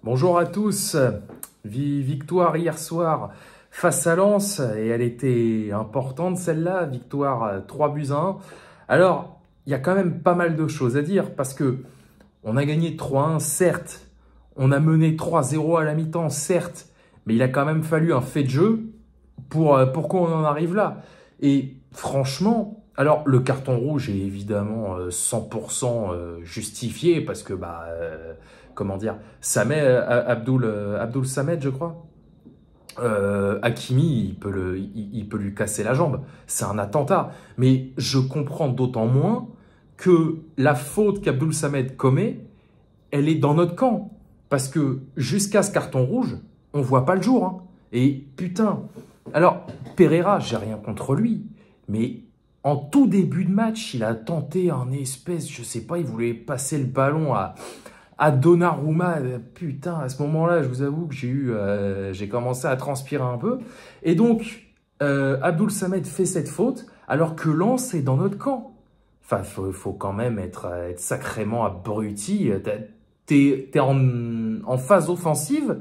Bonjour à tous. Victoire hier soir face à Lens et elle était importante celle-là, victoire 3 buts à 1. Alors, il y a quand même pas mal de choses à dire parce que on a gagné 3-1, certes. On a mené 3-0 à la mi-temps, certes. Mais il a quand même fallu un fait de jeu pour qu'on en arrive là. Et franchement, alors le carton rouge est évidemment 100% justifié parce que, comment dire, Abdoul Samed, je crois, Hakimi, il peut lui casser la jambe. C'est un attentat. Mais je comprends d'autant moins que la faute qu'Abdoul Samed commet, elle est dans notre camp. Parce que jusqu'à ce carton rouge, on voit pas le jour. Hein. Et putain, alors Pereira, j'ai rien contre lui, mais en tout début de match, il a tenté un espèce, je sais pas, il voulait passer le ballon à Donnarumma. Putain, à ce moment-là, je vous avoue que j'ai commencé à transpirer un peu. Et donc, Abdoul Samed fait cette faute, alors que Lens est dans notre camp. Enfin, faut quand même être sacrément abruti. T'es en phase offensive,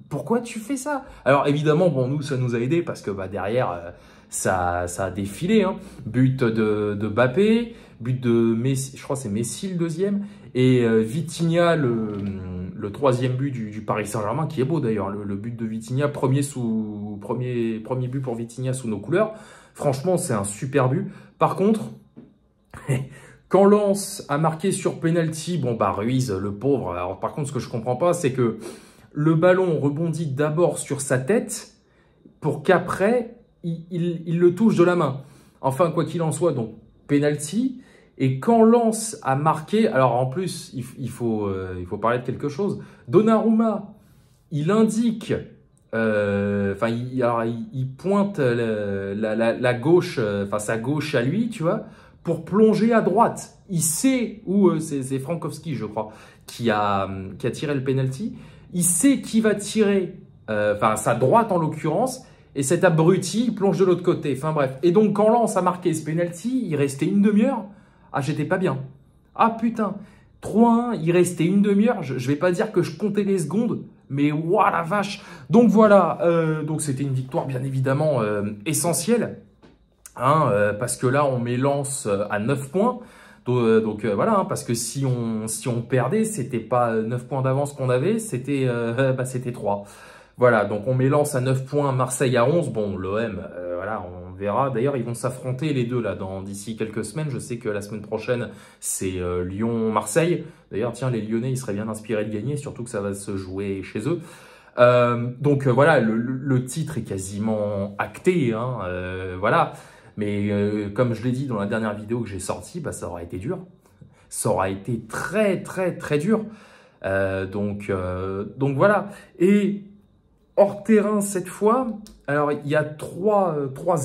pourquoi tu fais ça? Alors évidemment, bon, nous, ça nous a aidé parce que derrière, ça a défilé. Hein. But de Mbappé, but de Messi, je crois que c'est Messi le deuxième, et Vitinha le troisième but du Paris Saint-Germain, qui est beau d'ailleurs, le but de Vitinha, premier but pour Vitinha sous nos couleurs. Franchement, c'est un super but. Par contre, quand Lens a marqué sur penalty, bon Ruiz, le pauvre, alors par contre, ce que je comprends pas, c'est que le ballon rebondit d'abord sur sa tête pour qu'après, il le touche de la main. Enfin, quoi qu'il en soit, donc, penalty. Et quand Lens a marqué, alors en plus, il faut parler de quelque chose. Donnarumma, il indique, il pointe la gauche, sa gauche à lui, tu vois, pour plonger à droite. Il sait où, c'est Frankowski, je crois, qui a tiré le penalty. Il sait qui va tirer, sa droite en l'occurrence, et cet abruti il plonge de l'autre côté. Enfin bref. Et donc quand Lens a marqué ce penalty, il restait une demi-heure. Ah, j'étais pas bien. Ah putain, 3-1, il restait une demi-heure. Je vais pas dire que je comptais les secondes, mais ouah la vache. Donc voilà, donc c'était une victoire bien évidemment essentielle. Hein, parce que là, on met Lens à 9 points. Donc voilà, hein, parce que si on perdait, c'était pas 9 points d'avance qu'on avait, c'était 3. Voilà, donc on met Lens à 9 points, Marseille à 11. Bon, l'OM, voilà, on verra. D'ailleurs, ils vont s'affronter les deux là d'ici quelques semaines. Je sais que la semaine prochaine, c'est Lyon-Marseille. D'ailleurs, tiens, les Lyonnais, ils seraient bien inspirés de gagner, surtout que ça va se jouer chez eux. Donc voilà, le titre est quasiment acté, hein, voilà. Mais comme je l'ai dit dans la dernière vidéo que j'ai sortie, ça aura été dur. Ça aura été très, très, très dur. Donc voilà. Et hors terrain cette fois, alors il y a trois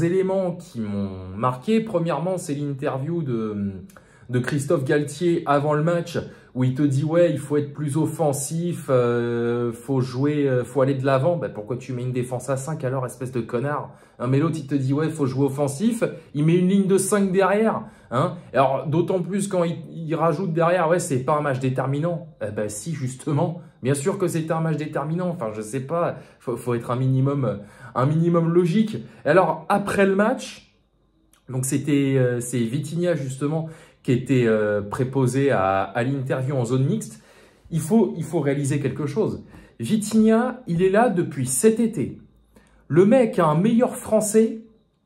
éléments qui m'ont marqué. Premièrement, c'est l'interview de Christophe Galtier avant le match où il te dit ouais, il faut être plus offensif, faut jouer, faut aller de l'avant. Pourquoi tu mets une défense à 5 alors, espèce de connard, hein? Mais l'autre il te dit ouais, faut jouer offensif, il met une ligne de 5 derrière, hein. Alors d'autant plus quand il rajoute derrière ouais, c'est pas un match déterminant. Si, justement, bien sûr que c'est un match déterminant. Enfin, je sais pas, faut être un minimum logique. Alors après le match, donc c'est Vitinha justement qui était préposé à l'interview en zone mixte. Il faut réaliser quelque chose. Vitinha, il est là depuis cet été. Le mec a un meilleur français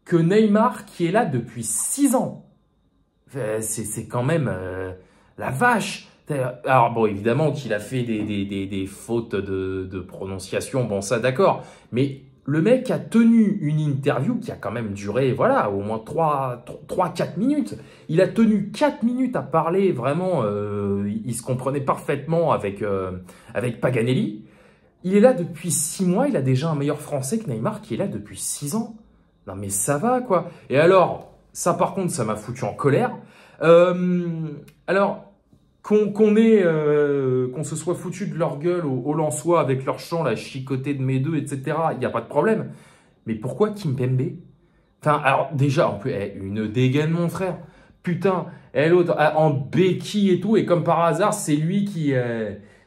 que Neymar qui est là depuis 6 ans. C'est quand même la vache. Alors bon, évidemment qu'il a fait des fautes de prononciation, bon ça d'accord, mais le mec a tenu une interview qui a quand même duré, voilà, au moins 3-4 minutes. Il a tenu 4 minutes à parler, vraiment, il se comprenait parfaitement avec Paganelli. Il est là depuis 6 mois, il a déjà un meilleur français que Neymar qui est là depuis 6 ans. Non mais ça va quoi. Et alors, ça par contre, ça m'a foutu en colère. Alors, qu'on se soit foutu de leur gueule au Lensois avec leur chant, la chicoté de mes deux, etc., il n'y a pas de problème. Mais pourquoi Kimpembe? Enfin, alors déjà, en plus, une dégaine, mon frère. Putain, l'autre en béquille et tout, et comme par hasard, c'est lui qui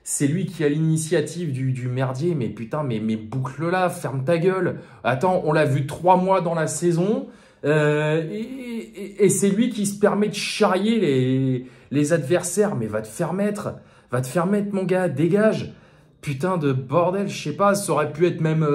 C'est lui qui a l'initiative du merdier. Mais putain, mais boucle-la, ferme ta gueule. Attends, on l'a vu 3 mois dans la saison. Et c'est lui qui se permet de charrier les adversaires. Mais va te faire mettre. Va te faire mettre, mon gars. Dégage. Putain de bordel, je sais pas. Ça aurait pu être même...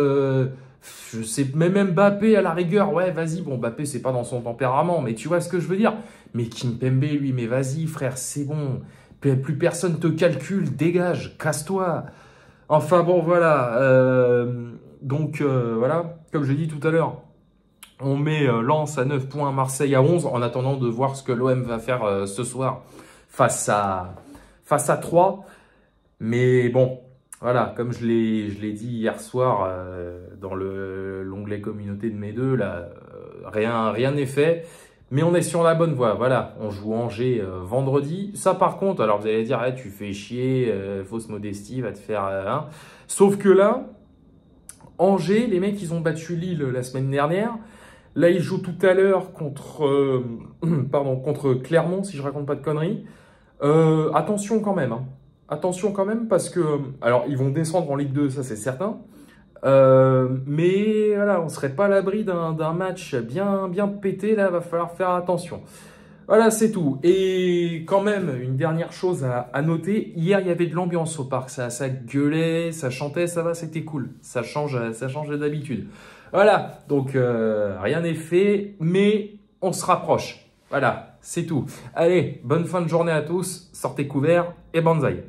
je sais, même Mbappé à la rigueur. Ouais, vas-y. Bon, Mbappé, c'est pas dans son tempérament. Mais tu vois ce que je veux dire. Mais Kimpembe, lui, mais vas-y, frère, c'est bon. Plus personne te calcule, dégage, casse-toi. Enfin bon, voilà. Donc voilà, comme je l'ai dit tout à l'heure, on met Lens à 9 points, Marseille à 11, en attendant de voir ce que l'OM va faire ce soir face à 3. Mais bon, voilà, comme je l'ai dit hier soir dans l'onglet communauté de mes deux, là, rien n'est fait. Mais on est sur la bonne voie, voilà, on joue Angers vendredi. Ça par contre, alors vous allez dire, hey, tu fais chier, fausse modestie, va te faire... hein. Sauf que là, Angers, les mecs, ils ont battu Lille la semaine dernière. Là, ils jouent tout à l'heure contre, contre Clermont, si je raconte pas de conneries. Attention quand même, hein. Attention quand même parce que... Alors, ils vont descendre en Ligue 2, ça c'est certain. Mais voilà, on ne serait pas à l'abri d'un match bien pété, là, va falloir faire attention. Voilà, c'est tout. Et quand même, une dernière chose à noter, hier, il y avait de l'ambiance au parc, ça gueulait, ça chantait, ça va, c'était cool. Ça change d'habitude. Voilà, donc rien n'est fait, mais on se rapproche. Voilà, c'est tout. Allez, bonne fin de journée à tous, sortez couverts et banzai.